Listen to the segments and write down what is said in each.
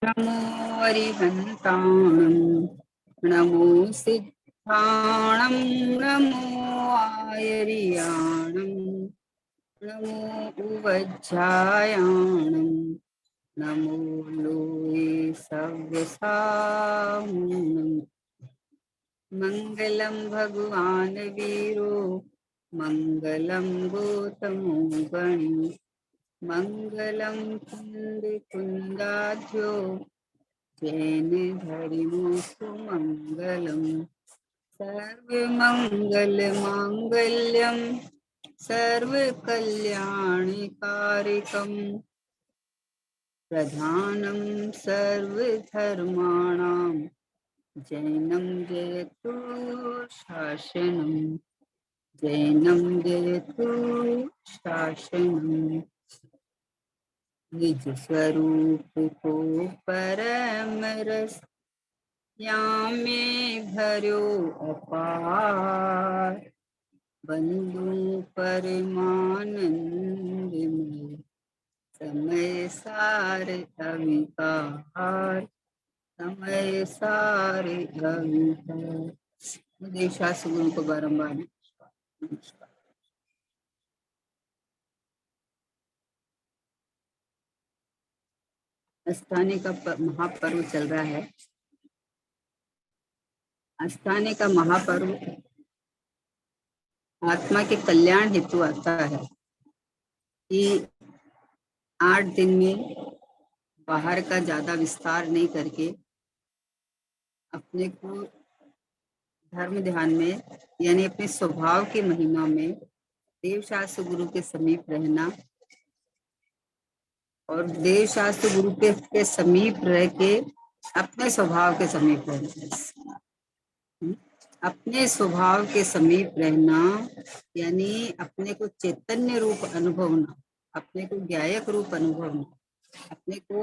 नमो अरिहन्ताणं नमो सिद्धाणं नमो आयर्याणं नमो उवज्झायाणं नमो लोये सव्यसाम्नं मङ्गलं भगवान् वीरो मङ्गलं गौतमो गणी मङ्गलं कुन्दकुन्दाढ्यो जैन धर्मसु मङ्गलम् सर्वमङ्गलमाङ्गल्यं सर्वकल्याणकारिकं प्रधानं सर्वधर्माणां जैनं जयतु शासनं जैनं जयतु शासनं निज स्वरूप को परम रस में भरो अपार बंधु परमानंद में समय सार अविकार समय सार अविकार। मुझे शास्त्र गुरु को बारम्बार नमस्कार। अष्टानी का महापर्व चल रहा है। अष्टानी का महापर्व आत्मा के कल्याण हेतु आता है कि 8 दिन में बाहर का ज्यादा विस्तार नहीं करके अपने को धर्म ध्यान में यानी अपने स्वभाव की महिमा में देव शास्त्र गुरु के समीप रहना और देव शास्त्र गुरु के समीप रह के अपने स्वभाव के समीप रहना। अपने स्वभाव के समीप रहना यानी अपने को चैतन्य रूप अनुभवना, अपने को ज्ञायक रूप अनुभवना, अपने को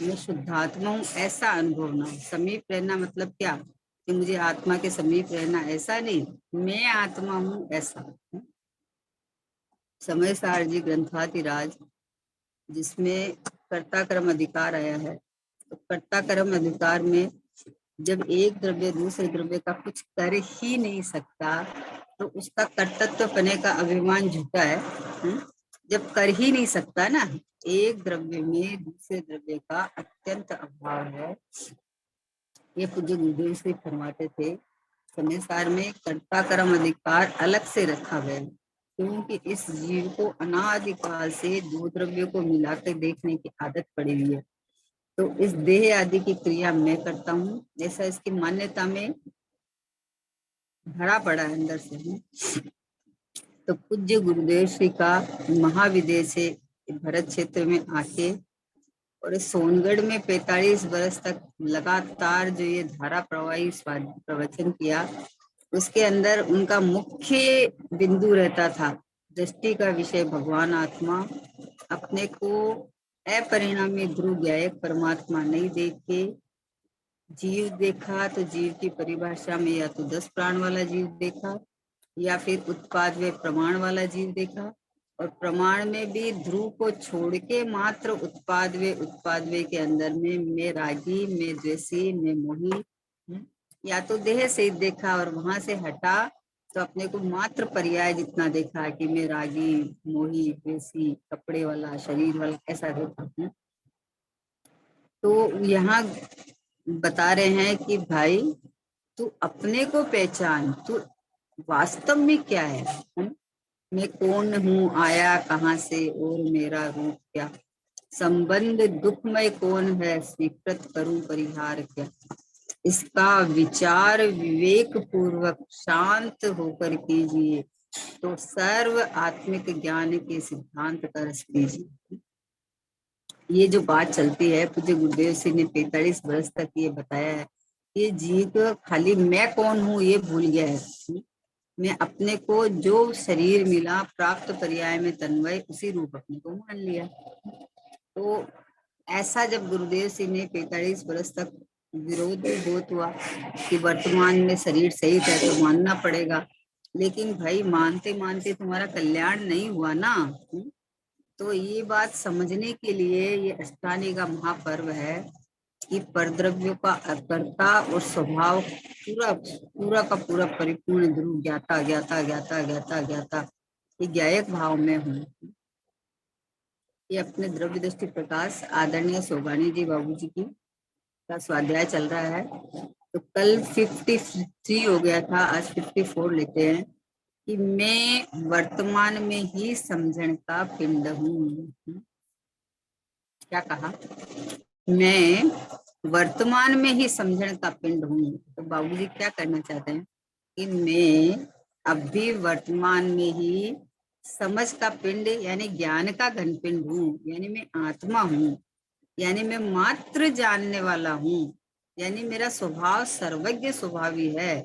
मैं शुद्धात्मा हूँ ऐसा अनुभवना। समीप रहना मतलब क्या कि मुझे आत्मा के समीप रहना ऐसा नहीं, मैं आत्मा हूँ ऐसा। समय सार जी ग्रंथातिराज जिसमें कर्ता कर्म अधिकार आया है, तो कर्ता कर्म अधिकार में जब एक द्रव्य दूसरे द्रव्य का कुछ कर ही नहीं सकता तो उसका कर्तृत्व पने का अभिमान झूठा है। जब कर ही नहीं सकता ना, एक द्रव्य में दूसरे द्रव्य का अत्यंत अभाव है। ये पूज्य गुरुदेव श्री फरमाते थे समय सार में कर्ता कर्म अधिकार अलग से रखा गया क्योंकि इस जीव को अनादिकाल से दो द्रव्यों को मिलाकर देखने की आदत पड़ी हुई है। तो इस देह आदि की क्रिया मैं करता हूँ ऐसा इसकी मान्यता में भरा पड़ा है अंदर से। तो पूज्य गुरुदेव श्री का महाविदेश से भरत क्षेत्र में आके और सोनगढ़ में 45 वर्ष तक लगातार जो ये धारा प्रवाही प्रवचन किया उसके अंदर उनका मुख्य बिंदु रहता था दृष्टि का विषय भगवान आत्मा। अपने को अपरिणामी ध्रुव ज्ञायक परमात्मा नहीं देख के जीव देखा तो जीव की परिभाषा में या तो 10 प्राण वाला जीव देखा या फिर उत्पाद व प्रमाण वाला जीव देखा और प्रमाण में भी ध्रुव को छोड़ के मात्र उत्पाद वे के अंदर में मैं रागी मैं द्वेषी मैं मोही या तो देह से देखा और वहां से हटा तो अपने को मात्र पर्याय जितना देखा कि मैं रागी मोही द्वेषी कपड़े वाला शरीर वाला ऐसा देखा। तो यहाँ बता रहे हैं कि भाई तू अपने को पहचान, तू वास्तव में क्या है। मैं कौन हूँ, आया कहाँ से और मेरा रूप क्या, संबंध दुखमय कौन है, स्वीकृत करूं परिहार क्या। इसका विचार विवेक पूर्वक शांत होकर कीजिए तो सर्व आत्मिक ज्ञान के सिद्धांत का रस कीजिए। ये जो बात चलती है पूज्य गुरुदेव सिंह ने 45 वर्ष तक ये बताया है कि जीव खाली मैं कौन हूँ ये भूल गया है। मैं अपने को जो शरीर मिला प्राप्त पर्याय में तन्वय उसी रूप अपने को मान लिया। तो ऐसा जब गुरुदेव सिंह ने 45 वर्ष तक विरोध भी बहुत हुआ कि वर्तमान में शरीर सही है तो मानना पड़ेगा, लेकिन भाई मानते मानते तुम्हारा कल्याण नहीं हुआ ना। तो ये बात समझने के लिए ये अष्टानी का महापर्व है कि परद्रव्यों का अकर्ता और स्वभाव पूरा पूरा का पूरा परिपूर्ण ध्रुव ज्ञाता ज्ञाता ज्ञाता ज्ञाता ज्ञाता ये ज्ञायक भाव में हूँ। ये अपने द्रव्य दृष्टि प्रकाश आदरणीय सोगानी जी बाबू जी की का स्वाध्याय चल रहा है। तो कल 53 हो गया था, आज 54 लेते हैं कि मैं वर्तमान में ही समझण का पिंड हूँ। क्या कहा? मैं वर्तमान में ही समझण का पिंड हूँ। तो बाबूजी क्या करना चाहते हैं कि मैं अभी वर्तमान में ही समझ का पिंड यानी ज्ञान का घन पिंड हूँ, यानी मैं आत्मा हूँ, यानी मैं मात्र जानने वाला हूँ, यानी मेरा स्वभाव सर्वज्ञ स्वभावी है।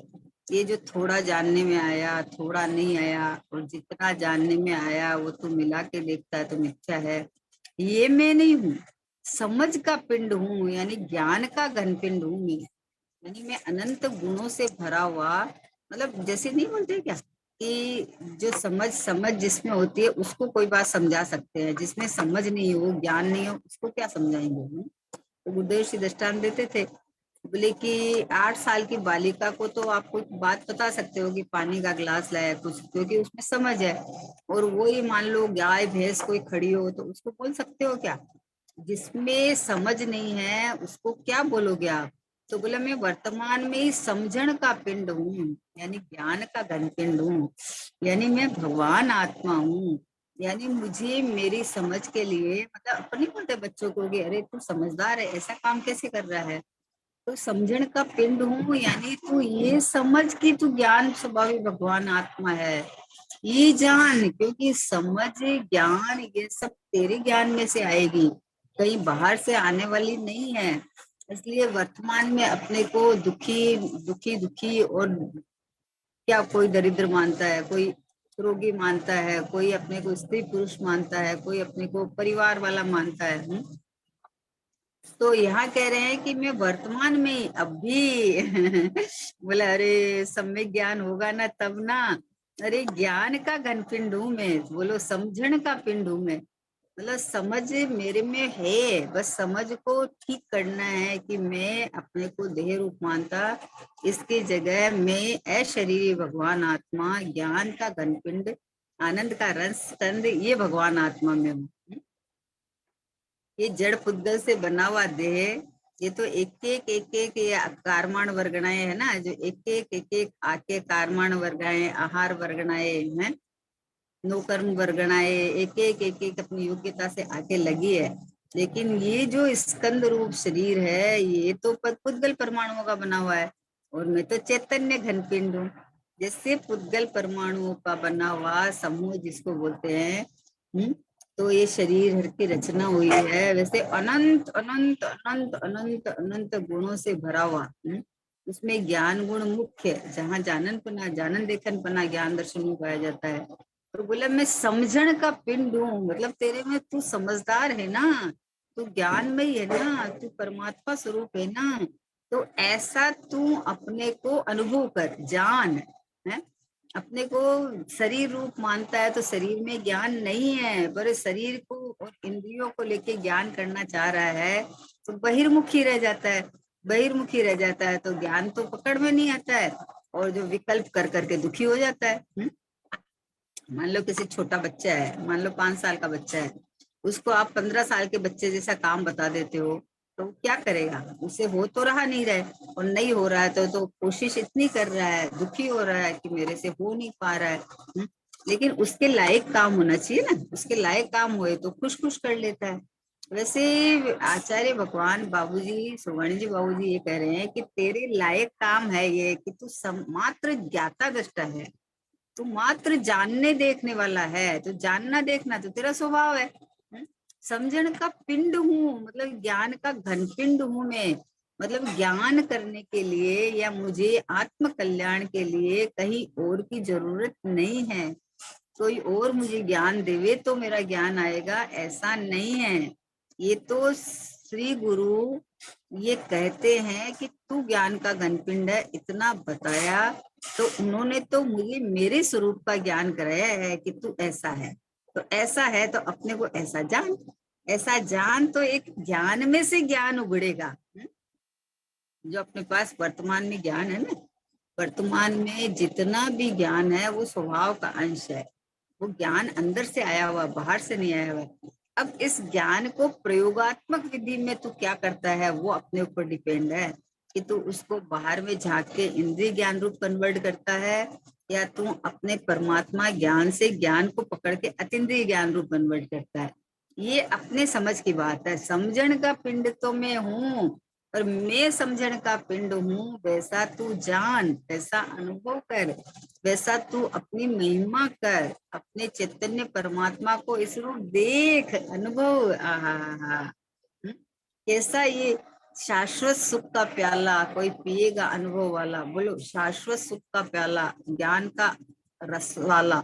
ये जो थोड़ा जानने में आया, थोड़ा नहीं आया, और जितना जानने में आया वो तो मिला के देखता है तो मिथ्या है, ये मैं नहीं हूँ। समझ का पिंड हूँ, यानी ज्ञान का घन पिंड हूँ मैं, यानी मैं अनंत गुणों से भरा हुआ, मतलब जैसे नहीं बोलते क्या कि जो समझ जिसमें होती है उसको कोई बात समझा सकते हैं, जिसमें समझ नहीं हो, ज्ञान नहीं हो, उसको क्या समझाएंगे। तो गुरुदेव श्री दृष्टांत देते थे, बोले कि 8 साल की बालिका को तो आप कोई बात बता सकते हो कि पानी का गिलास लाया कुछ, क्योंकि उसमें समझ है। और वही मान लो गाय भैंस कोई खड़ी हो तो उसको बोल सकते हो क्या? जिसमें समझ नहीं है उसको क्या बोलोगे आप? तो बोला मैं वर्तमान में ही समझण का पिंड हूँ, यानी ज्ञान का घन पिंड हूँ, यानी मैं भगवान आत्मा हूँ, यानी मुझे मेरी समझ के लिए, मतलब अपने बोलते बच्चों को कि अरे तू समझदार है, ऐसा काम कैसे कर रहा है? तो समझण का पिंड हूँ, यानी तू ये समझ कि तू ज्ञान स्वभावी भगवान आत्मा है, ये जान, क्योंकि समझ ज्ञान ये सब तेरे ज्ञान में से आएगी, कहीं बाहर से आने वाली नहीं है। इसलिए वर्तमान में अपने को दुखी दुखी दुखी और क्या कोई दरिद्र मानता है, कोई रोगी मानता है, कोई अपने को स्त्री पुरुष मानता है, कोई अपने को परिवार वाला मानता है। तो यहाँ कह रहे हैं कि मैं वर्तमान में ही अभी बोला अरे सम्यक ज्ञान होगा ना तब ना, अरे ज्ञान का घन पिंड हूँ मैं, बोलो समझण का पिंड हूँ मैं, मतलब समझ मेरे में है, बस समझ को ठीक करना है कि मैं अपने को देह रूप मानता, इसकी जगह मैं अशरीरी भगवान आत्मा ज्ञान का घन पिंड आनंद का रस कंद ये भगवान आत्मा में हूँ। ये जड़ पुद्गल से बना हुआ देह, ये तो एक ये कारमाण वर्गणाएं है ना, जो एक आके कारमाण वर्गाएं आहार वर्गणाएं हैं, नौकर्म वर्गणाएं एक अपनी योग्यता से आके लगी है। लेकिन ये जो स्कंद रूप शरीर है ये तो पुद्गल परमाणुओं का बना हुआ है, और मैं तो चैतन्य घन पिंड हूँ। जैसे पुद्गल परमाणुओं का बना हुआ समूह जिसको बोलते हैं, तो ये शरीर की रचना हुई है, वैसे अनंत अनंत अनंत अनंत अनंत गुणों से भरा हुआ, उसमें ज्ञान गुण मुख्य, जहाँ जाननपना जानन देखनपना ज्ञान दर्शन में पाया जाता है। तो बोला मैं समझण का पिंड हूँ, मतलब तेरे में तू समझदार है ना, तू ज्ञान में ही है ना, तू परमात्मा स्वरूप है ना, तो ऐसा तू अपने को अनुभव कर, जान है। अपने को शरीर रूप मानता है तो शरीर में ज्ञान नहीं है, पर शरीर को और इंद्रियों को लेके ज्ञान करना चाह रहा है तो बहिर्मुखी रह जाता है, बहिर्मुखी रह जाता है तो ज्ञान तो पकड़ में नहीं आता है, और जो विकल्प कर करके दुखी हो जाता है। मान लो किसी छोटा बच्चा है, मान लो 5 साल का बच्चा है, उसको आप 15 साल के बच्चे जैसा काम बता देते हो तो क्या करेगा? उसे हो तो रहा नहीं रहा है, और नहीं हो रहा है तो कोशिश इतनी कर रहा है, दुखी हो रहा है कि मेरे से हो नहीं पा रहा है। लेकिन उसके लायक काम होना चाहिए ना, उसके लायक काम हुए तो खुश खुश कर लेता है। वैसे आचार्य भगवान बाबूजी सुवाणी जी बाबूजी ये कह रहे हैं कि तेरे लायक काम है ये कि तू मात्र ज्ञाता दृष्टा है, तू मात्र जानने देखने वाला है, तो जानना देखना तो तेरा स्वभाव है। समझण का पिंड हूँ, मतलब ज्ञान का घन पिंड हूँ मैं, मतलब ज्ञान करने के लिए या मुझे आत्म कल्याण के लिए कहीं और की जरूरत नहीं है, कोई और मुझे ज्ञान देवे तो मेरा ज्ञान आएगा, ऐसा नहीं है। ये तो श्री गुरु ये कहते हैं कि तू ज्ञान का घनपिंड है, इतना बताया तो उन्होंने तो मुझे मेरे स्वरूप का ज्ञान कराया है कि तू ऐसा है, तो ऐसा है तो अपने को ऐसा जान, ऐसा जान तो एक ज्ञान में से ज्ञान उगड़ेगा। जो अपने पास वर्तमान में ज्ञान है ना, वर्तमान में जितना भी ज्ञान है वो स्वभाव का अंश है। वो ज्ञान अंदर से आया हुआ, बाहर से नहीं आया हुआ। अब इस ज्ञान को प्रयोगात्मक विधि में तू क्या करता है वो अपने ऊपर डिपेंड है, कि तू उसको बाहर में झांक के इंद्रिय ज्ञान रूप कन्वर्ट करता है, या तू अपने परमात्मा ज्ञान से ज्ञान को पकड़ के अतीन्द्रिय ज्ञान रूप कन्वर्ट करता है। ये अपने समझ की बात है। समझण का पिंड तो मैं हूँ, और मैं समझण का पिंड हूँ। वैसा तू जान, वैसा अनुभव कर, वैसा तू अपनी महिमा कर, अपने चैतन्य परमात्मा को इस रूप देख, अनुभव। आहा, कैसा ये शाश्वत सुख का प्याला कोई पिएगा अनुभव वाला। बोलो, शाश्वत सुख का प्याला, ज्ञान का रस वाला।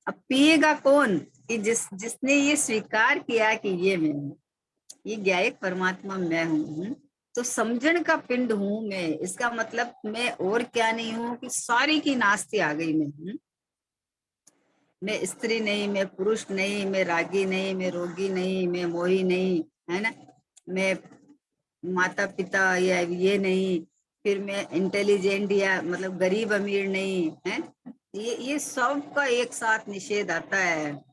अब पिएगा कौन? कि जिसने ये स्वीकार किया कि ये मैं हूँ, ये ज्ञायक परमात्मा मैं हूँ। तो समझण का पिंड हूँ मैं, इसका मतलब मैं और क्या नहीं हूँ कि सारी की नास्ती आ गई मैं हूँ। मैं स्त्री नहीं, मैं पुरुष नहीं, मैं रागी नहीं, मैं रोगी नहीं, मैं मोही नहीं, है ना। मैं माता पिता या ये नहीं, फिर मैं इंटेलिजेंट या मतलब गरीब अमीर नहीं है। ये सब का एक साथ निषेध आता है।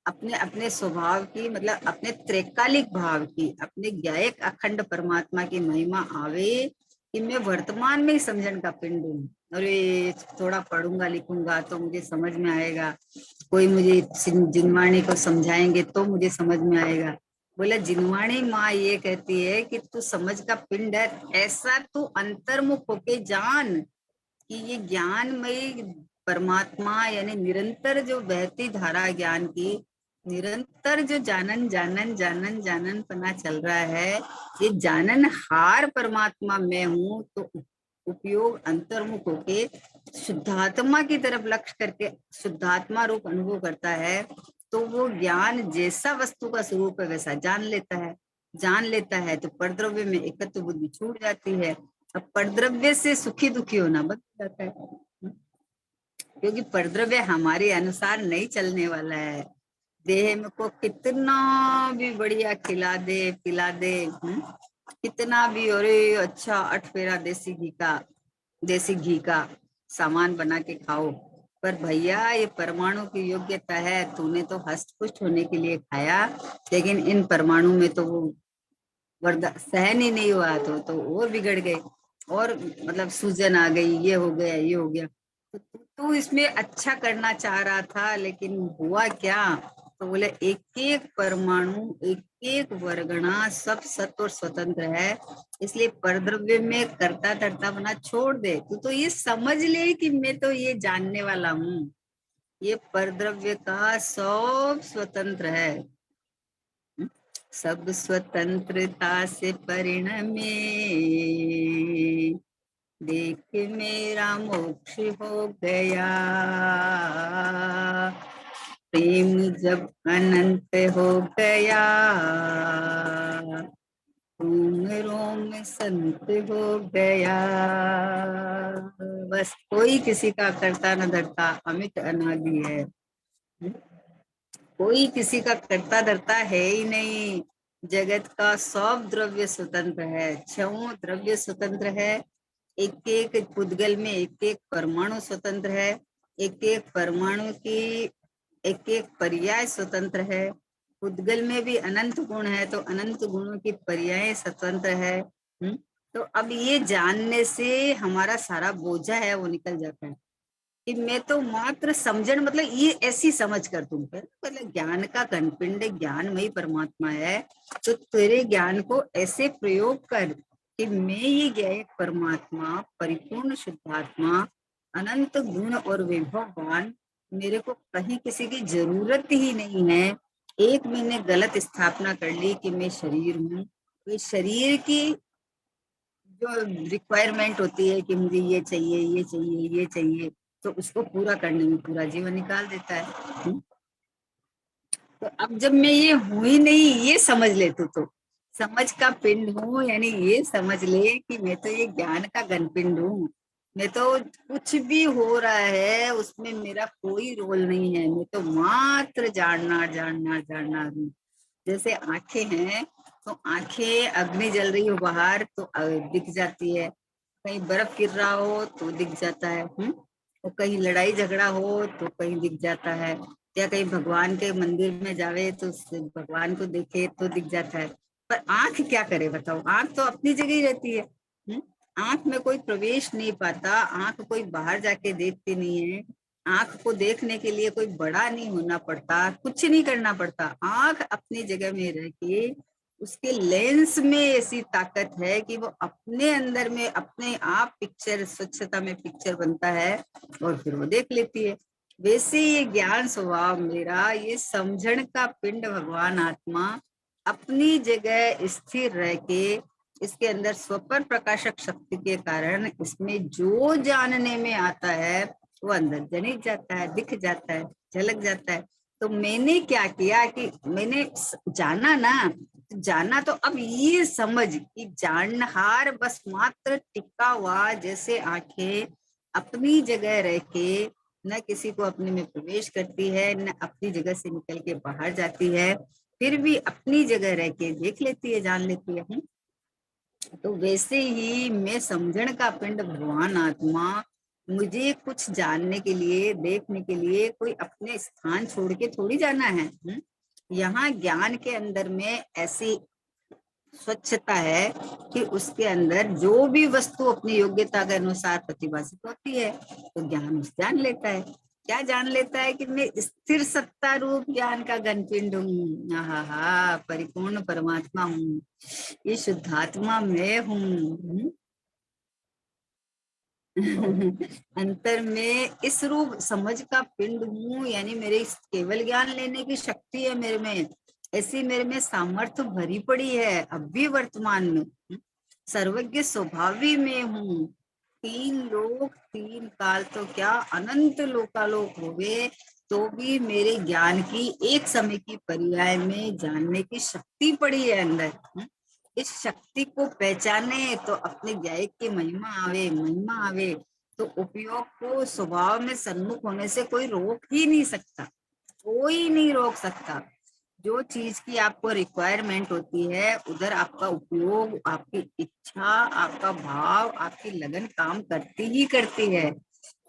अपने अपने स्वभाव की, मतलब अपने त्रैकालिक भाव की, अपने ज्ञायक अखंड परमात्मा की महिमा आवे कि मैं वर्तमान में ही समझण का पिंड हूँ। अरे थोड़ा पढ़ूंगा लिखूंगा तो मुझे समझ में आएगा, कोई मुझे जिनवाणी को समझाएंगे तो मुझे समझ में आएगा। बोला, जिनवाणी माँ ये कहती है कि तू समझ का पिंड है, ऐसा तू अंतर्मुख होके जान कि ये ज्ञानमयी परमात्मा, यानी निरंतर जो बहती धारा ज्ञान की, निरंतर जो जानन जानन जानन जानन पना चल रहा है, ये जानन हार परमात्मा मैं हूँ। तो उपयोग अंतर्मुख होके शुद्धात्मा की तरफ लक्ष्य करके शुद्धात्मा रूप अनुभव करता है, तो वो ज्ञान जैसा वस्तु का स्वरूप है वैसा जान लेता है। जान लेता है तो परद्रव्य में एकत्व बुद्धि छूट जाती है। अब परद्रव्य से सुखी दुखी होना बंद हो जाता है, क्योंकि परद्रव्य हमारे अनुसार नहीं चलने वाला है। देह में को कितना भी बढ़िया खिला दे पिला दे, कितना भी अरे अच्छा 8 फेरा देसी घी का सामान बना के खाओ, पर भैया ये परमाणु की योग्यता है। तूने तो हष्ट पुष्ट होने के लिए खाया, लेकिन इन परमाणु में तो वो वरदान सहन ही नहीं हुआ, तो और बिगड़ गए, और मतलब सूजन आ गई, ये हो गया ये हो गया। तो तू इसमें अच्छा करना चाह रहा था, लेकिन हुआ क्या? तो बोले, एक एक परमाणु, एक एक वर्गणा सब सत्व और स्वतंत्र है। इसलिए परद्रव्य में करता धरता बना छोड़ दे। तू तो ये समझ ले कि मैं तो ये जानने वाला हूँ, ये परद्रव्य का सब स्वतंत्र है। सब स्वतंत्रता से परिणमे, देख मेरा मोक्ष हो गया। प्रेम जब अनंत हो गया, रोम रोम संत हो गया। बस कोई किसी का करता न धरता, अमित अनादि है। कोई किसी का करता धरता है ही नहीं। जगत का सब द्रव्य स्वतंत्र है, छहों द्रव्य स्वतंत्र है। एक एक पुद्गल में एक एक परमाणु स्वतंत्र है। एक एक परमाणु की एक एक पर्याय स्वतंत्र है। पुद्गल में भी अनंत गुण है, तो अनंत गुणों की पर्याय स्वतंत्र है। तो अब ये जानने से हमारा सारा बोझा है वो निकल जाता है, कि मैं तो मात्र समझण, मतलब ये ऐसी समझ कर तुम पर, मतलब ज्ञान का कनपिंड ज्ञानमयी परमात्मा है। तो तेरे ज्ञान को ऐसे प्रयोग कर कि मैं ये ज्ञायक परमात्मा, परिपूर्ण शुद्धात्मा, अनंत गुण और वैभववान, मेरे को कहीं किसी की जरूरत ही नहीं है। एक मैंने गलत स्थापना कर ली कि मैं शरीर हूँ, तो शरीर की जो रिक्वायरमेंट होती है कि मुझे ये चाहिए ये चाहिए ये चाहिए, तो उसको पूरा करने में पूरा जीवन निकाल देता है। तो अब जब मैं ये हूं ही नहीं, ये समझ ले तू तो समझ का पिंड हूँ, यानी ये समझ ले कि मैं तो ये ज्ञान का घन पिंड हूँ। मैं तो कुछ भी हो रहा है उसमें मेरा कोई रोल नहीं है, मैं तो मात्र जानना जानना जानना हूँ। जैसे आंखें हैं तो आंखें, अग्नि जल रही हो बाहर तो दिख जाती है, कहीं बर्फ गिर रहा हो तो दिख जाता है, और कहीं लड़ाई झगड़ा हो तो कहीं दिख जाता है, या कहीं भगवान के मंदिर में जावे तो भगवान को देखे तो दिख जाता है। पर आंख क्या करे बताओ, आंख तो अपनी जगह ही रहती है। आंख में कोई प्रवेश नहीं पाता, आंख कोई बाहर जाके देखती नहीं है, आंख को देखने के लिए कोई बड़ा नहीं होना पड़ता, कुछ नहीं करना पड़ता, आंख अपनी जगह में रह के उसके लेंस में ऐसी ताकत है कि वो अपने अंदर में अपने आप पिक्चर, स्वच्छता में पिक्चर बनता है और फिर वो देख लेती है। वैसे ये ज्ञान स्वभाव मेरा, ये समझण का पिंड भगवान आत्मा अपनी जगह स्थिर रह के इसके अंदर स्वपर प्रकाशक शक्ति के कारण इसमें जो जानने में आता है वो अंदर जनित जाता है, दिख जाता है, झलक जाता है। तो मैंने क्या किया कि मैंने जाना ना, जाना तो अब ये समझ कि जानहार बस मात्र टिका हुआ, जैसे आंखें अपनी जगह रह के न किसी को अपने में प्रवेश करती है, न अपनी जगह से निकल के बाहर जाती है, फिर भी अपनी जगह रह के देख लेती है, जान लेती है। तो वैसे ही मैं समझण का पिंड भगवान आत्मा, मुझे कुछ जानने के लिए, देखने के लिए कोई अपने स्थान छोड़ के थोड़ी जाना है। यहाँ ज्ञान के अंदर में ऐसी स्वच्छता है कि उसके अंदर जो भी वस्तु अपनी योग्यता के अनुसार प्रतिभाषित होती है तो ज्ञान उस जान लेता है। क्या जान लेता है कि मैं स्थिर सत्ता रूप ज्ञान का घनपिंड हूँ, हा परिपूर्ण परमात्मा हूँ, ये शुद्धात्मा मैं हूँ। अंतर में इस रूप समझ का पिंड हूँ, यानी मेरे केवल ज्ञान लेने की शक्ति है मेरे में, ऐसी मेरे में सामर्थ्य भरी पड़ी है अब भी वर्तमान में। सर्वज्ञ स्वभावी में हूँ, तीन लोक तीन काल तो क्या अनंत लोकालोक हो गए तो भी मेरे ज्ञान की एक समय की पर्याय में जानने की शक्ति पड़ी है अंदर। इस शक्ति को पहचाने तो अपने ज्ञायक की महिमा आवे, महिमा आवे तो उपयोग को स्वभाव में सन्मुख होने से कोई रोक ही नहीं सकता, कोई नहीं रोक सकता। जो चीज की आपको रिक्वायरमेंट होती है उधर आपका उपयोग, आपकी इच्छा, आपका भाव, आपकी लगन काम करती ही करती है।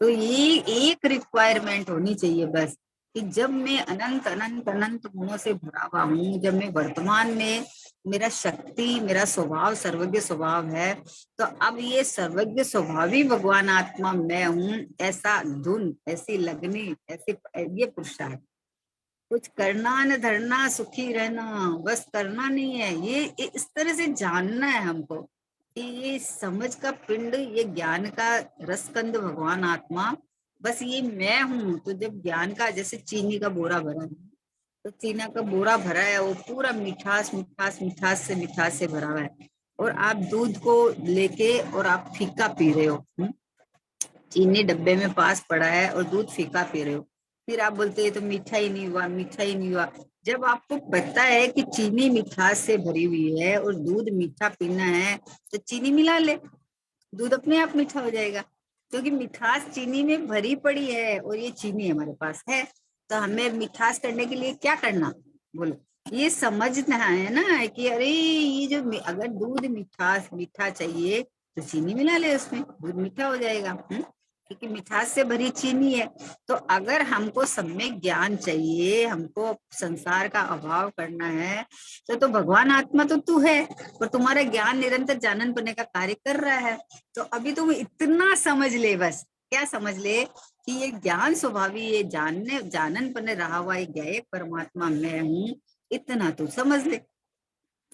तो ये एक रिक्वायरमेंट होनी चाहिए बस, कि जब मैं अनंत अनंत अनंत गुणों से भरा हुआ हूँ, जब मैं वर्तमान में मेरा शक्ति, मेरा स्वभाव सर्वज्ञ स्वभाव है, तो अब ये सर्वज्ञ स्वभावी भगवान आत्मा मैं हूँ, ऐसा धुन, ऐसी लगनी, ऐसी ये पुरुषार्थ, कुछ करना न धरना सुखी रहना, बस करना नहीं है, ये इस तरह से जानना है हमको कि ये समझ का पिंड, ये ज्ञान का रसकंद भगवान आत्मा, बस ये मैं हूँ। तो जब ज्ञान का, जैसे चीनी का बोरा भरा है, तो चीना का बोरा भरा है, वो पूरा मिठास मिठास मिठास से मिठास से भरा हुआ है, और आप दूध को लेके और आप फीका पी रहे हो, चीनी डब्बे में पास पड़ा है और दूध फीका पी रहे हो, फिर आप बोलते हैं तो मीठा ही नहीं हुआ, मीठा ही नहीं हुआ। जब आपको पता है कि चीनी मिठास से भरी हुई है और दूध मीठा पीना है तो चीनी मिला ले, दूध अपने आप मीठा हो जाएगा, क्योंकि मिठास चीनी में भरी पड़ी है और ये चीनी हमारे पास है। तो हमें मिठास करने के लिए क्या करना, बोलो, ये समझना है ना कि अरे ये जो अगर दूध मिठास मीठा चाहिए तो चीनी मिला ले, उसमें दूध मीठा हो जाएगा, क्योंकि मिठास से भरी चीनी है। तो अगर हमको सम्यक ज्ञान चाहिए, हमको संसार का अभाव करना है, तो भगवान आत्मा तो तू है और तुम्हारा ज्ञान निरंतर जानन बनने का कार्य कर रहा है। तो अभी तुम इतना समझ ले, बस क्या समझ ले कि ये ज्ञान स्वभावी, ये जानने जानन बने रहा हुआ ये ज्ञायक परमात्मा मैं हूँ, इतना तू समझ ले,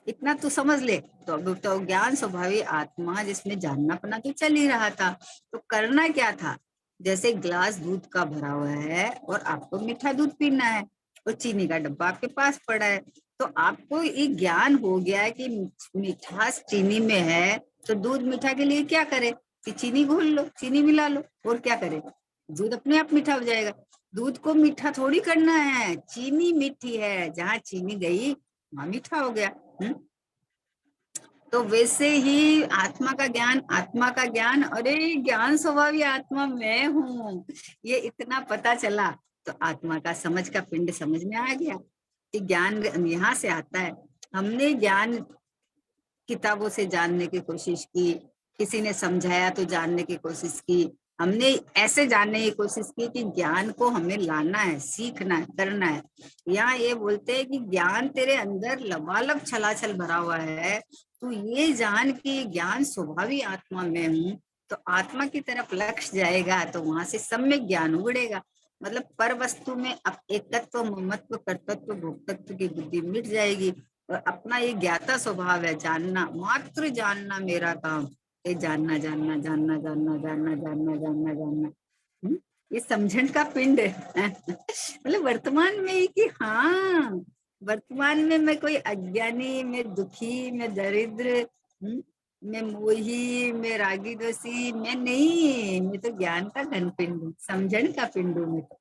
इतना तू समझ ले। तो अब तो ज्ञान स्वभावी आत्मा जिसमें जानना पना तो चल ही रहा था, तो करना क्या था, जैसे ग्लास दूध का भरा हुआ है और आपको मीठा दूध पीना है और चीनी का डब्बा आपके पास पड़ा है, तो आपको ये ज्ञान हो गया है कि मिठास चीनी में है, तो दूध मीठा के लिए क्या करे कि चीनी घोल लो, चीनी मिला लो, और क्या करे, दूध अपने आप मीठा हो जाएगा। दूध को मीठा थोड़ी करना है, चीनी मीठी है, जहाँ चीनी गई वहां मीठा हो गया। तो वैसे ही आत्मा का ज्ञान, आत्मा का ज्ञान, अरे ज्ञान स्वभावी आत्मा मैं हूँ, ये इतना पता चला तो आत्मा का समझ का पिंड समझ में आ गया। कि ज्ञान यहाँ से आता है। हमने ज्ञान किताबों से जानने की कोशिश की, किसी ने समझाया तो जानने की कोशिश की, हमने ऐसे जानने की कोशिश की कि ज्ञान को हमें लाना है, सीखना है, करना है। यहाँ ये बोलते हैं कि ज्ञान तेरे अंदर लबालब छलाछल भरा हुआ है, तू ये जान कि ज्ञान स्वभावी आत्मा में हूँ, तो आत्मा की तरफ लक्ष्य जाएगा तो वहां से सम्यक ज्ञान उगड़ेगा। मतलब पर वस्तु में अब एकत्व, ममत्व, कर्तृत्व, भोक्तत्व की बुद्धि मिट जाएगी और अपना ये ज्ञाता स्वभाव है, जानना, मात्र जानना मेरा काम, ये जानना जानना जानना जानना जानना जानना जानना जानना। ये समझन का पिंड है। मतलब वर्तमान में ही कि हाँ, वर्तमान में मैं कोई अज्ञानी, मैं दुखी, मैं दरिद्र, मैं मोही, मैं रागी दोषी, मैं नहीं, मैं तो ज्ञान का घन पिंड हूँ, समझन का पिंड हूँ मैं तो।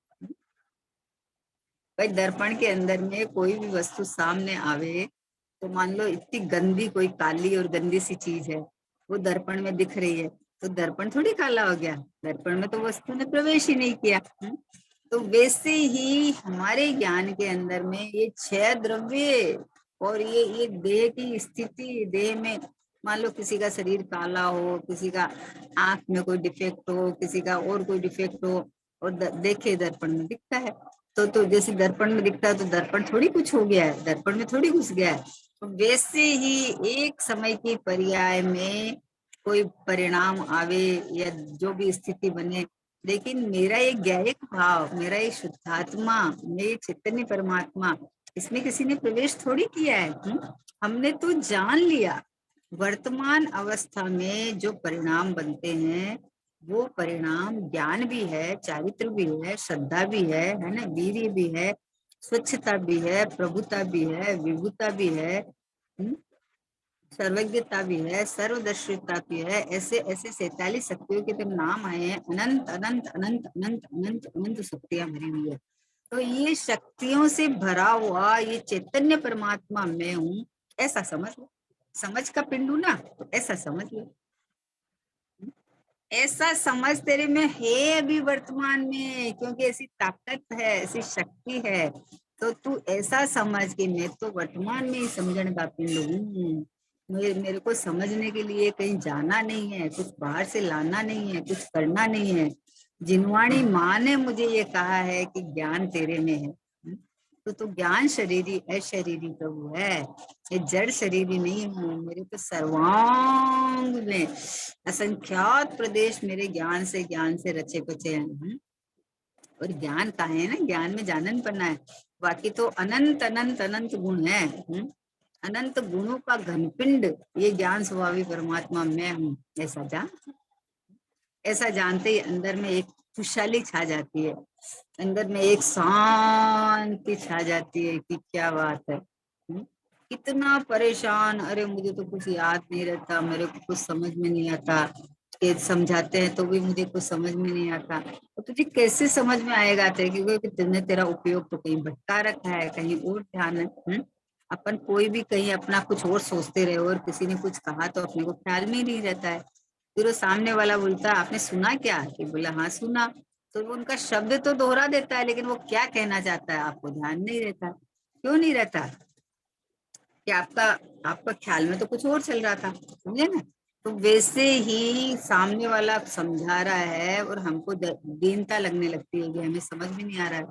भाई दर्पण के अंदर में कोई भी वस्तु सामने आवे तो मान लो इतनी गंदी, कोई काली और गंदी सी चीज है, वो दर्पण में दिख रही है, तो दर्पण थोड़ी काला हो गया, दर्पण में तो वस्तु ने प्रवेश ही नहीं किया। तो वैसे ही हमारे ज्ञान के अंदर में ये 6 द्रव्य और ये देह की स्थिति, देह में मान लो किसी का शरीर काला हो, किसी का आंख में कोई डिफेक्ट हो, किसी का और कोई डिफेक्ट हो, और देखे दर्पण में दिखता है। तो जैसे दर्पण में दिखता है तो दर्पण थोड़ी कुछ हो गया है, दर्पण में थोड़ी घुस गया है। तो वैसे ही एक समय की पर्याय में कोई परिणाम आवे या जो भी स्थिति बने, लेकिन मेरा ये ज्ञायक भाव, मेरा ये शुद्धात्मा, मेरे चैतन्य परमात्मा, इसमें किसी ने प्रवेश थोड़ी किया है। हमने तो जान लिया। वर्तमान अवस्था में जो परिणाम बनते हैं वो परिणाम ज्ञान भी है, चारित्र भी है, श्रद्धा भी है ना, वीर्य भी है, स्वच्छता भी है, प्रभुता भी है, विभुता भी है, सर्वज्ञता भी है, सर्वदर्शिता भी है। ऐसे ऐसे 47 शक्तियों के तो नाम आए हैं, अनंत अनंत अनंत अनंत अनंत अनंत शक्तियां भरी हुई है। तो ये शक्तियों से भरा हुआ ये चैतन्य परमात्मा मैं हूँ, ऐसा समझ लो। समझ का पिंड हूं ना, तो ऐसा समझ लो। ऐसा समझ तेरे में है अभी वर्तमान में, क्योंकि ऐसी ताकत है, ऐसी शक्ति है। तो तू ऐसा समझ कि मैं तो वर्तमान में ही समझने का पिंड हूँ। मेरे को समझने के लिए कहीं जाना नहीं है, कुछ बाहर से लाना नहीं है, कुछ करना नहीं है। जिनवाणी माँ ने मुझे ये कहा है कि ज्ञान तेरे में है। तो ज्ञान शरीरी अशरीरी प्रभु है, ये जड़ शरीरी नहीं हूँ। मेरे तो सर्वांग में असंख्यात प्रदेश मेरे ज्ञान से रचे बचे हैं। और ज्ञान का है ना, ज्ञान में जानन पन्ना है, बाकी तो अनंत अनंत अनंत गुण है। अनंत गुणों का घनपिंड ये ज्ञान स्वभावी परमात्मा मैं हूँ, ऐसा जानते ही अंदर में एक खुशहाली छा जाती है, अंदर में एक शांति छा जाती है कि क्या बात है। कितना परेशान, अरे मुझे तो कुछ याद नहीं रहता, मेरे को कुछ समझ में नहीं आता, कि समझाते हैं तो भी मुझे कुछ समझ में नहीं आता। तो तुझे कैसे समझ में आएगा तेरे, क्योंकि तुमने तेरा उपयोग तो कहीं भटका रखा है, कहीं और ध्यान है। अपन कोई भी कहीं अपना कुछ और सोचते रहे और किसी ने कुछ कहा तो अपने को ख्याल में ही नहीं रहता है। फिर वो सामने वाला बोलता आपने सुना क्या, कि बोला हाँ सुना, तो वो उनका शब्द तो दोहरा देता है, लेकिन वो क्या कहना चाहता है आपको ध्यान नहीं रहता। क्यों नहीं रहता, कि आपका ख्याल में तो कुछ और चल रहा था, समझे ना। तो वैसे ही सामने वाला समझा रहा है और हमको दीनता लगने लगती है कि हमें समझ में नहीं आ रहा है,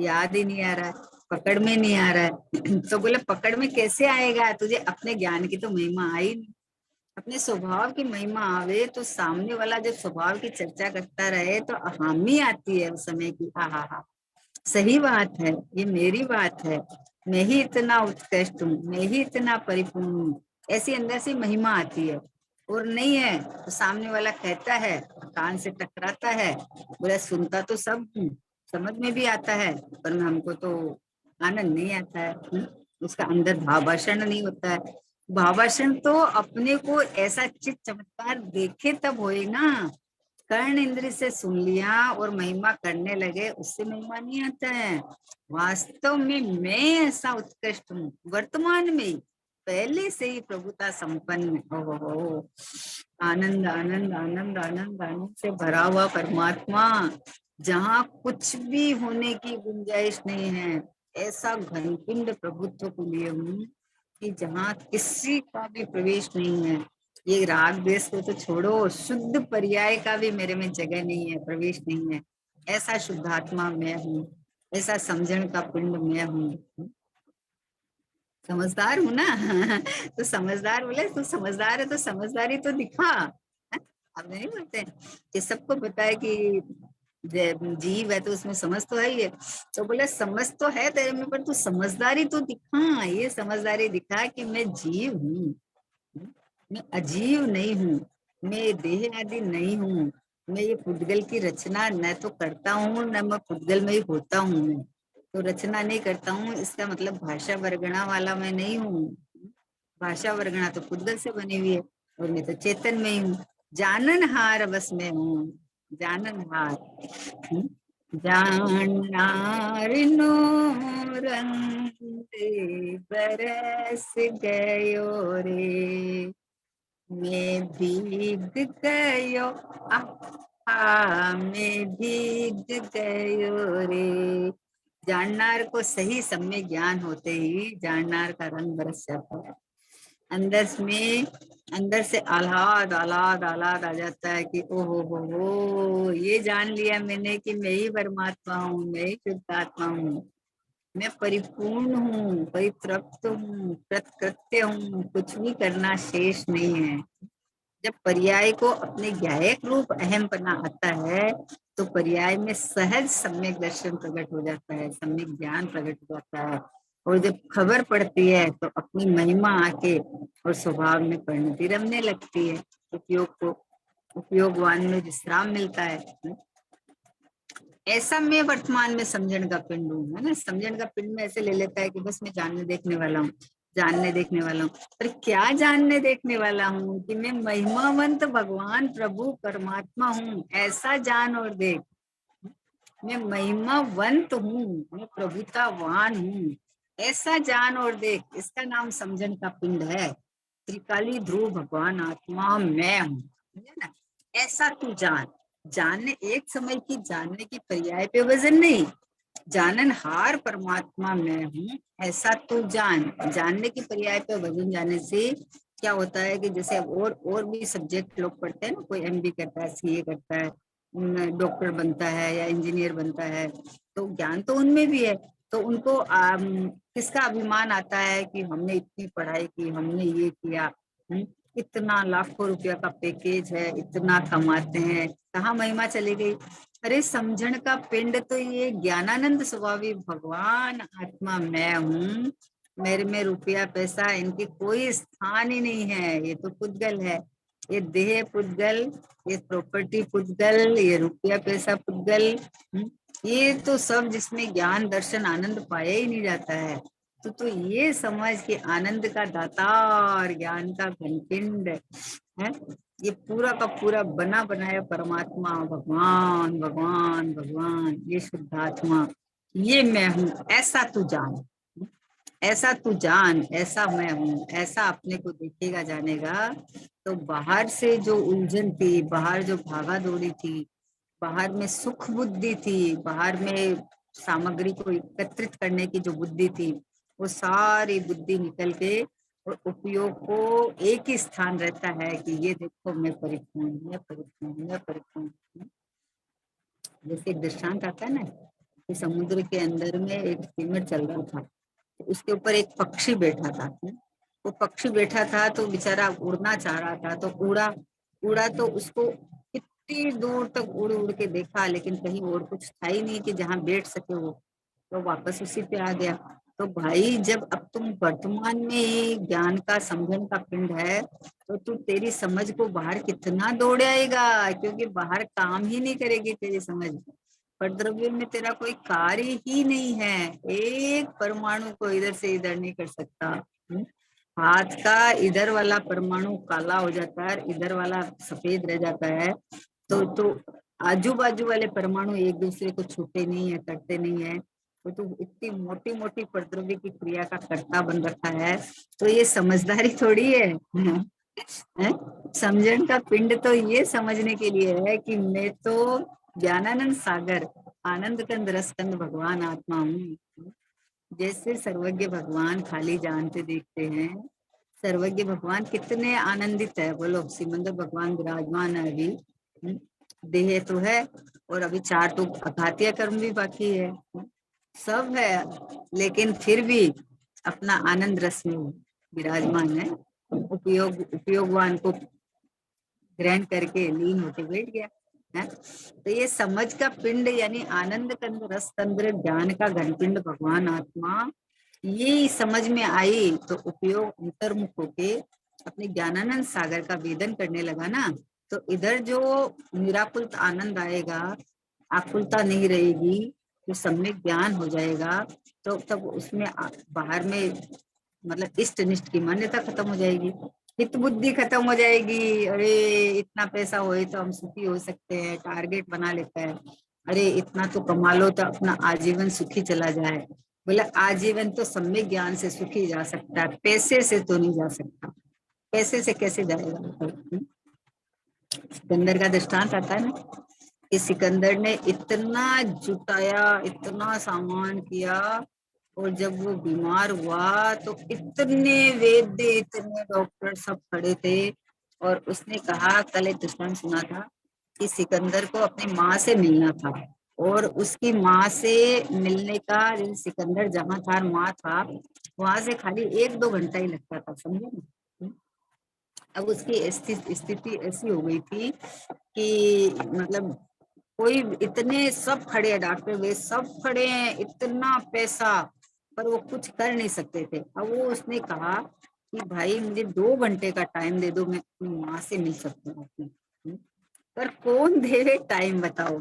याद ही नहीं आ रहा है, पकड़ में नहीं आ रहा है। तो बोले पकड़ में कैसे आएगा, तुझे अपने ज्ञान की तो महिमा आई नहीं। अपने स्वभाव की महिमा आवे तो सामने वाला जब स्वभाव की चर्चा करता रहे तो हामी आती है उस समय की, हा हा हा, सही बात है, ये मेरी बात है, मैं ही इतना उत्कृष्ट हूँ, मैं ही इतना परिपूर्ण हूँ, ऐसी अंदर से महिमा आती है। और नहीं है तो सामने वाला कहता है, कान से टकराता है, बोला सुनता तो सब हूँ, समझ में भी आता है, पर हमको तो आनंद नहीं आता है। उसका अंदर भावाषण नहीं होता है। भावाषण तो अपने को ऐसा चित चमत्कार देखे तब होए ना, कर्ण इंद्र से सुन लिया और महिमा करने लगे, उससे महिमा नहीं आता है। वास्तव में मैं ऐसा उत्कृष्ट हूँ, वर्तमान में ही पहले से ही प्रभुता संपन्न, हो आनंद आनंद आनंद आनंद आनंद से भरा हुआ परमात्मा, जहाँ कुछ भी होने की गुंजाइश नहीं है, ऐसा घनपिंड प्रभुत्व को लिए हूँ कि जहाँ किसी का भी प्रवेश नहीं है। ये राग द्वेष को तो छोड़ो, शुद्ध पर्याय का भी मेरे में जगह नहीं है, प्रवेश नहीं है। ऐसा शुद्धात्मा मैं हूँ, ऐसा समझण का पिंड मैं हूँ। समझदार हूं ना। तो समझदार बोले, तू समझदार है तो समझदारी तो दिखा। अब नहीं बोलते कि सबको पता है कि जीव है तो उसमें समझ तो है ही है। तो बोले समझ तो है तेरे में, पर तू समझदारी तो दिखा। ये समझदारी दिखा कि मैं जीव हूँ, मैं अजीव नहीं हूँ, मैं देह आदि नहीं हूँ। मैं ये पुद्गल की रचना न तो करता हूँ, न मैं पुद्गल में ही होता हूँ। मैं तो रचना नहीं करता हूँ, इसका मतलब भाषा वर्गणा वाला मैं नहीं हूँ। भाषा वर्गणा तो पुद्गल से बनी हुई है, और मैं तो चेतन में ही हूँ। जाननहार बस मैं हूँ, जाननहार। जाननार नो रंग बरस गयो रे, मैं भीग गयो, मैं भीग गयो रे। जाननार को सही सम्य ज्ञान होते ही जाननार का रंग बरस जाता है। अंदर से आह्लाद आह्लाद आह्लाद आ जाता है कि ओ हो, ये जान लिया मैंने कि मैं ही परमात्मा हूँ, मैं ही शुद्धात्मा हूँ, मैं परिपूर्ण हूँ, परितृप्त हूँ, कृतकृत्य हूँ, कुछ भी करना शेष नहीं है। जब पर्याय को अपने ज्ञायक रूप अहम पना आता है तो पर्याय में सहज सम्यक दर्शन प्रकट हो जाता है, सम्यक ज्ञान प्रकट हो जाता है। और जब खबर पड़ती है तो अपनी महिमा आके और स्वभाव में परिणति रमने लगती है। उपयोगवान में विश्राम मिलता है। ऐसा मैं वर्तमान में समझण का पिंड हूँ, है ना। समझण का पिंड में ऐसे ले लेता है कि बस मैं जानने देखने वाला हूँ, जानने देखने वाला हूँ। पर क्या जानने देखने वाला हूँ कि मैं महिमावंत भगवान प्रभु परमात्मा हूँ, ऐसा जान और देख। मैं महिमावंत हूँ, मैं प्रभुतावान हूँ, ऐसा जान और देख। इसका नाम समझण का पिंड है। त्रिकाली ध्रुव भगवान आत्मा मैं हूँ, है ना। ऐसा तू जान। जानने एक समय की जानने की पर्याय पे वजन नहीं, जाननहार परमात्मा मैं हूँ, ऐसा तू जान। जानने की पर्याय पे वजन जाने से क्या होता है कि जैसे और भी सब्जेक्ट लोग पढ़ते हैं ना, कोई एमबी करता है, सीए करता है, डॉक्टर बनता है या इंजीनियर बनता है, तो ज्ञान तो उनमें भी है। तो उनको किसका अभिमान आता है कि हमने इतनी पढ़ाई की, हमने ये किया, इतना लाखों रुपया का पैकेज है, इतना कमाते हैं, कहाँ महिमा चली गई। अरे समझण का पिंड तो ये ज्ञानानंद स्वभावी भगवान आत्मा मैं हूँ। मेरे में रुपया पैसा इनकी कोई स्थान ही नहीं है। ये तो पुद्गल है, ये देह पुद्गल, ये प्रॉपर्टी पुद्गल, ये रुपया पैसा पुद्गल। ये तो सब जिसमें ज्ञान दर्शन आनंद पाया ही नहीं जाता है। तो ये समझ के आनंद का दाता और ज्ञान का घनपिंड है, ये पूरा का पूरा बना बनाया परमात्मा भगवान भगवान भगवान, ये शुद्धात्मा, ये मैं हूँ। ऐसा तू जान, ऐसा तू जान, ऐसा मैं हूँ, ऐसा अपने को देखेगा जानेगा। तो बाहर से जो उलझन थी, बाहर जो भागा दौड़ी थी, बाहर में सुख बुद्धि थी, बाहर में सामग्री को एकत्रित करने की जो बुद्धि थी, वो सारी बुद्धि निकल के और उपयोग को एक ही स्थान रहता है कि ये देखो मैं परिपूर्ण, मैं परिपूर्ण, मैं परिपूर्ण। जैसे एक दृष्टांत आता है ना कि समुद्र के अंदर में एक स्टीमर चल रहा था, तो उसके ऊपर एक पक्षी बैठा था। वो पक्षी बैठा था तो बेचारा उड़ना चाह रहा था, तो उड़ा उड़ा तो उसको कितनी दूर तक उड़ उड़ के देखा, लेकिन कहीं और कुछ था ही नहीं कि जहाँ बैठ सके वो, तो वापस उसी पे आ गया। तो भाई जब अब तुम वर्तमान में ही ज्ञान का समझन का पिंड है, तो तू तेरी समझ को बाहर कितना दौड़ाएगा, क्योंकि बाहर काम ही नहीं करेगी तेरी समझ। पर द्रव्य में तेरा कोई कार्य ही नहीं है, एक परमाणु को इधर से इधर नहीं कर सकता। हाथ का इधर वाला परमाणु काला हो जाता है, इधर वाला सफेद रह जाता है। तो आजू बाजू वाले परमाणु एक दूसरे को छूते नहीं है, करते नहीं है। तो इतनी मोटी मोटी परद्रव्य की क्रिया का कर्ता बन रखा है, तो ये समझदारी थोड़ी है। समझण का पिंड तो ये समझने के लिए है कि मैं तो ज्ञानानंद सागर, आनंद कंद रस कंद भगवान आत्मा हूँ। जैसे सर्वज्ञ भगवान खाली जानते देखते हैं, सर्वज्ञ भगवान कितने आनंदित है। बोलो, सिमंदर भगवान विराजमान है अभी, देह तो है और अभी 4 तो अघातीय कर्म भी बाकी है, सब है, लेकिन फिर भी अपना आनंद रस में विराजमान है। उपयोगवान को ग्रहण करके लीन होके बैठ गया है। तो ये समझ का पिंड यानी आनंद कंद रस तंद्र ज्ञान का घनपिंड भगवान आत्मा, ये समझ में आई तो उपयोग अंतर्मुख होके अपने ज्ञानानंद सागर का वेदन करने लगा ना, तो इधर जो निराकुल आनंद आएगा, आकुलता नहीं रहेगी, जो सम्यक ज्ञान हो जाएगा, तो तब उसमें बाहर में मतलब इष्ट निष्ठ की मान्यता खत्म हो जाएगी, हित बुद्धि खत्म हो जाएगी। अरे इतना पैसा होए तो हम सुखी हो सकते हैं, टारगेट बना लेता है, अरे इतना तो कमा लो तो अपना आजीवन सुखी चला जाए। बोले आजीवन तो सम्यक ज्ञान से सुखी जा सकता है, पैसे से तो नहीं जा सकता। पैसे से कैसे जाएगा? सिकंदर का दृष्टांत आता है ना कि सिकंदर ने इतना जुटाया, इतना सामान किया, और जब वो बीमार हुआ तो इतने वैद्य, इतने डॉक्टर सब खड़े थे, और उसने कहा, कल एक दृष्टांत सुना था कि सिकंदर को अपनी माँ से मिलना था, और उसकी माँ से मिलने का, सिकंदर जहाँ था माँ था, वहां से खाली 1-2 घंटा ही लगता था, समझे ना। अब उसकी स्थिति ऐसी हो गई थी कि मतलब कोई, इतने सब खड़े हैं, डॉक्टर वे सब खड़े हैं, इतना पैसा, पर वो कुछ कर नहीं सकते थे। अब वो उसने कहा कि भाई मुझे 2 घंटे का टाइम दे दो, मैं अपनी माँ से मिल सकती हूँ अपनी। पर कौन देवे टाइम, बताओ।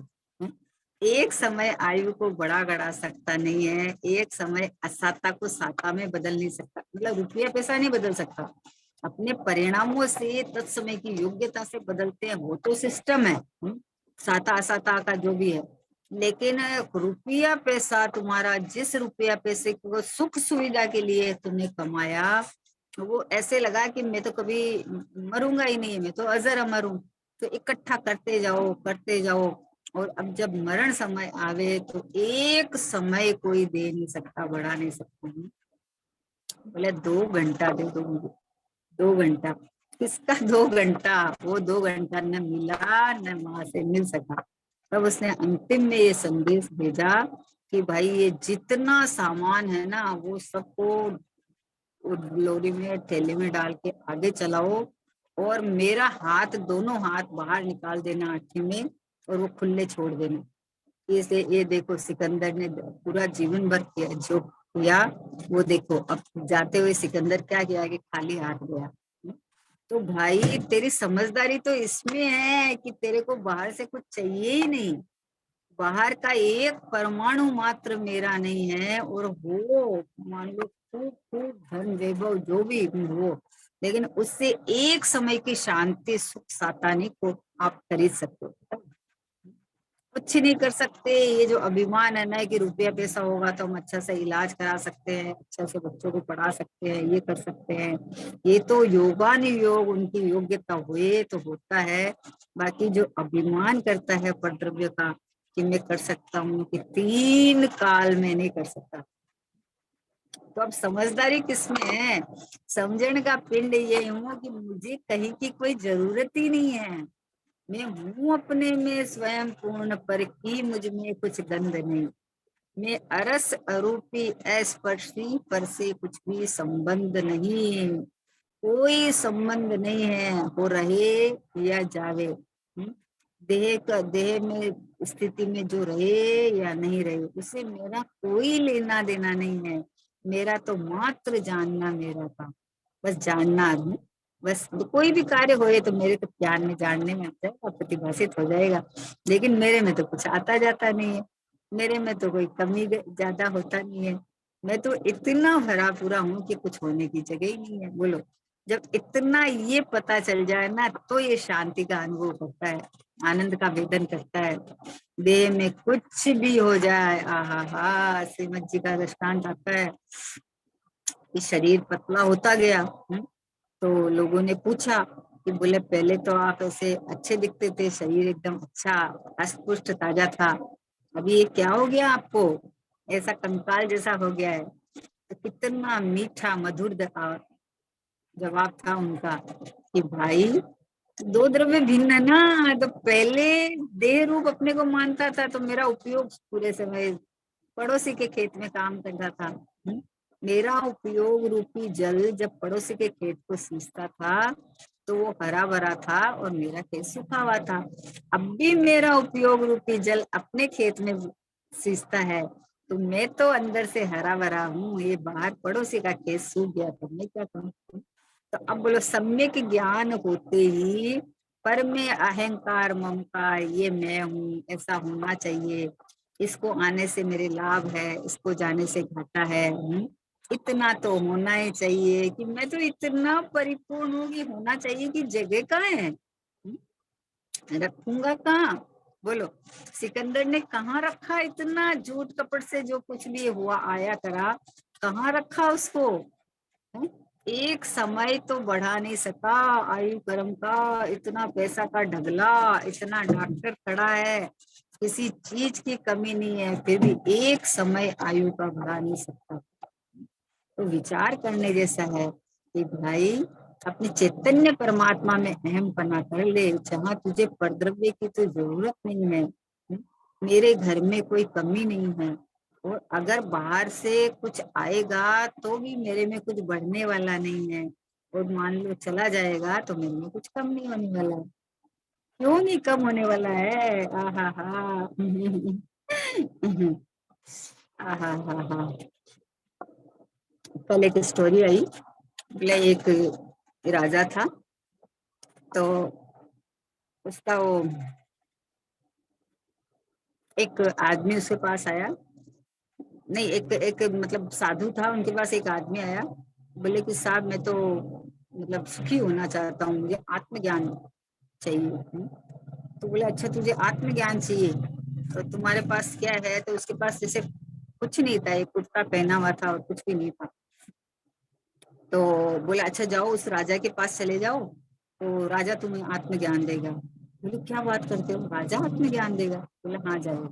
एक समय आयु को बड़ा गड़ा सकता नहीं है, एक समय असाता को साता में बदल नहीं सकता, मतलब रुपया पैसा नहीं बदल सकता, अपने परिणामों से तत्समय की योग्यता से बदलते हैं, वो तो सिस्टम है, साता असाता का जो भी है। लेकिन रुपया पैसा तुम्हारा, जिस रुपया पैसे को सुख सुविधा के लिए तुमने कमाया, वो ऐसे लगा कि मैं तो कभी मरूंगा ही नहीं, मैं तो अजर अमर हूं, तो इकट्ठा करते जाओ करते जाओ, और अब जब मरण समय आवे तो एक समय कोई दे नहीं सकता, बढ़ा नहीं सकता। बोले 2 घंटा दे दो मुझे, 2 घंटा। किसका 2 घंटा? वो 2 घंटा न मिला, न माँ से मिल सका। तब उसने अंतिम में ये संदेश भेजा कि भाई ये जितना सामान है ना, वो सबको लोरी में, थैले में डाल के आगे चलाओ, और मेरा हाथ, दोनों हाथ बाहर निकाल देना अट्ठी में, और वो खुले छोड़ देना। ये देखो सिकंदर ने पूरा जीवन भर किया जो किया, वो देखो अब जाते हुए सिकंदर क्या किया कि खाली हाथ गया। तो भाई तेरी समझदारी तो इसमें है कि तेरे को बाहर से कुछ चाहिए ही नहीं, बाहर का एक परमाणु मात्र मेरा नहीं है, और हो मान लो खूब खूब धन वैभव जो भी हो, लेकिन उससे एक समय की शांति सुख सातानी को आप खरीद सकते हो, कुछ नहीं कर सकते। ये जो अभिमान है ना कि रुपया पैसा होगा तो हम अच्छा से इलाज करा सकते हैं, अच्छा से बच्चों को पढ़ा सकते हैं, ये कर सकते हैं, ये तो योगानुयोग उनकी योग्यता हुए तो होता है। बाकी जो अभिमान करता है परद्रव्य का कि मैं कर सकता हूँ, कि 3 काल में नहीं कर सकता, तो अब समझदारी किसमें है? समझने का पिंड ये हूँ कि मुझे कहीं की कोई जरूरत ही नहीं है, मैं हूँ अपने में स्वयं पूर्ण, पर की मुझ में कुछ गंध नहीं, मैं अरस अरूपी अस्पर्शी, पर से कुछ भी संबंध नहीं, कोई संबंध नहीं है, हो रहे या जावे। देह का, देह में स्थिति में जो रहे या नहीं रहे, उसे मेरा कोई लेना देना नहीं है, मेरा तो मात्र जानना मेरा था, बस जानना है। बस कोई भी कार्य होए तो मेरे तो ज्ञान में, जानने में आता है, प्रतिभाषित हो जाएगा, लेकिन मेरे में तो कुछ आता जाता नहीं है, मेरे में तो कोई कमी ज्यादा होता नहीं है, मैं तो इतना भरा पूरा हूँ कि कुछ होने की जगह ही नहीं है। बोलो, जब इतना ये पता चल जाए ना, तो ये शांति का अनुभव करता है, आनंद का वेदन करता है। देह में कुछ भी हो जाए, आहा हा, श्रीमद जी का दृष्टांत आता है कि शरीर पतला होता गया। तो लोगों ने पूछा कि बोले पहले तो आप ऐसे अच्छे दिखते थे, शरीर एकदम अच्छा हष्ट पुष्ट ताजा था, अभी ये क्या हो गया आपको, ऐसा कंकाल जैसा हो गया है। तो कितना मीठा मधुर जवाब था उनका कि भाई दो द्रव्य भिन्न है ना, तो पहले देह रूप अपने को मानता था तो मेरा उपयोग पूरे समय पड़ोसी के खेत में काम करता था। मेरा उपयोग रूपी जल जब पड़ोसी के खेत को सींचता था तो वो हरा भरा था और मेरा खेत सूखा हुआ था। अब भी मेरा उपयोग रूपी जल अपने खेत में सींचता है तो मैं तो अंदर से हरा भरा हूँ, ये बाहर पड़ोसी का खेत सूख गया तो मैं क्या करूँ। तो अब बोलो सम्यक ज्ञान होते ही पर में अहंकार ममकार ये मैं हूँ ऐसा होना चाहिए, इसको आने से मेरे लाभ है, इसको जाने से घाटा है, इतना तो होना ही चाहिए कि मैं तो इतना परिपूर्ण हूँ कि होना चाहिए कि जगह कहाँ है, रखूंगा कहाँ। बोलो सिकंदर ने कहाँ रखा इतना झूठ कपट से जो कुछ भी हुआ आया करा, कहाँ रखा उसको। एक समय तो बढ़ा नहीं सका आयु कर्म का, इतना पैसा का ढगला, इतना डॉक्टर खड़ा है, किसी चीज की कमी नहीं है, फिर भी एक समय आयु का बढ़ा नहीं सकता। तो विचार करने जैसा है कि भाई अपने चैतन्य परमात्मा में अहम पना कर ले, जहाँ तुझे परद्रव्य की तो जरूरत नहीं है, मेरे घर में कोई कमी नहीं है, और अगर बाहर से कुछ आएगा तो भी मेरे में कुछ बढ़ने वाला नहीं है, और मान लो चला जाएगा तो मेरे में कुछ कम नहीं होने वाला है। क्यों नहीं कम होने वाला है। आहा हा आहा हा हा। कल एक स्टोरी आई, बोले एक राजा था तो उसका वो एक आदमी उसके पास आया, नहीं एक एक मतलब साधु था, उनके पास एक आदमी आया, बोले कि साहब मैं तो मतलब सुखी होना चाहता हूँ, मुझे आत्मज्ञान चाहिए। तो बोले अच्छा तुझे आत्मज्ञान चाहिए तो तुम्हारे पास क्या है, तो उसके पास जैसे कुछ नहीं था, एक कुर्ता पहना हुआ था और कुछ भी नहीं था। तो बोला अच्छा जाओ उस राजा के पास चले जाओ तो राजा तुम्हें आत्मज्ञान देगा। बोले क्या बात करते हो, राजा आत्मज्ञान देगा। बोले हाँ जाओ।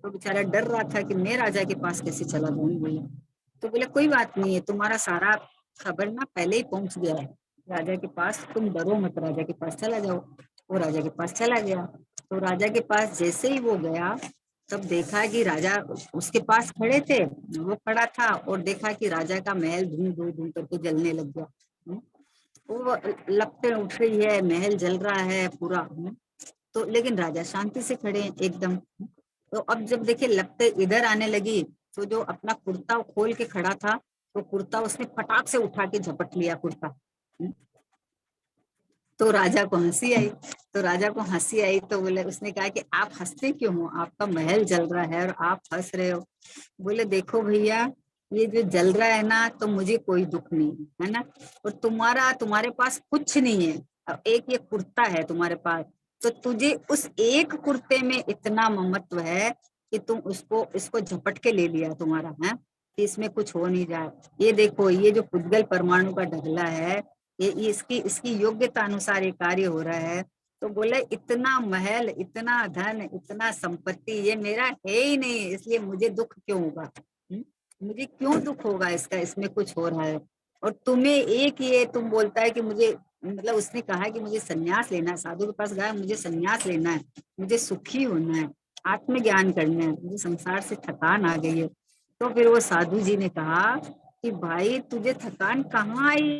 तो बेचारा डर रहा था कि मैं राजा के पास कैसे चला जाऊं। बोले तो बोले कोई बात नहीं है, तुम्हारा सारा खबर ना पहले ही पहुंच गया है राजा के पास, तुम डरो मत, राजा के पास चला जाओ। वो राजा के पास चला गया। तो राजा के पास जैसे ही वो गया तब देखा कि राजा उसके पास खड़े थे, वो खड़ा था और देखा कि राजा का महल धूम धूम धूम करके जलने लग गया। वो लपटें उठ रही है, महल जल रहा है पूरा। तो लेकिन राजा शांति से खड़े हैं एकदम। तो अब जब देखे लपटें इधर आने लगी तो जो अपना कुर्ता खोल के खड़ा था तो कुर्ता उसने फटाक से उठा के झपट लिया कुर्ता। तो राजा को हंसी आई। तो राजा को हंसी आई तो बोले, उसने कहा कि आप हंसते क्यों हो, आपका महल जल रहा है और आप हंस रहे हो। बोले देखो भैया ये जो जल रहा है ना तो मुझे कोई दुख नहीं है ना, और तुम्हारे पास कुछ नहीं है, अब एक ये कुर्ता है तुम्हारे पास, तो तुझे उस एक कुर्ते में इतना ममत्व है कि तुम उसको इसको झपट के ले लिया तुम्हारा है, कि इसमें कुछ हो नहीं रहा है। ये देखो ये जो पुद्गल परमाणु का ढगला है ये इसकी इसकी योग्यता अनुसार ये कार्य हो रहा है। तो बोले इतना महल इतना धन इतना संपत्ति ये मेरा है ही नहीं, इसलिए मुझे दुख क्यों होगा। मुझे क्यों दुख होगा इसका, इसमें कुछ हो रहा है। और तुम्हें एक ये तुम बोलता है कि मुझे मतलब उसने कहा कि मुझे सन्यास लेना है, साधु के पास गया मुझे सन्यास लेना है, मुझे सुखी होना है, आत्मज्ञान करना है, मुझे संसार से थकान आ गई है। तो फिर वो साधु जी ने कहा कि भाई तुझे थकान कहाँ आई।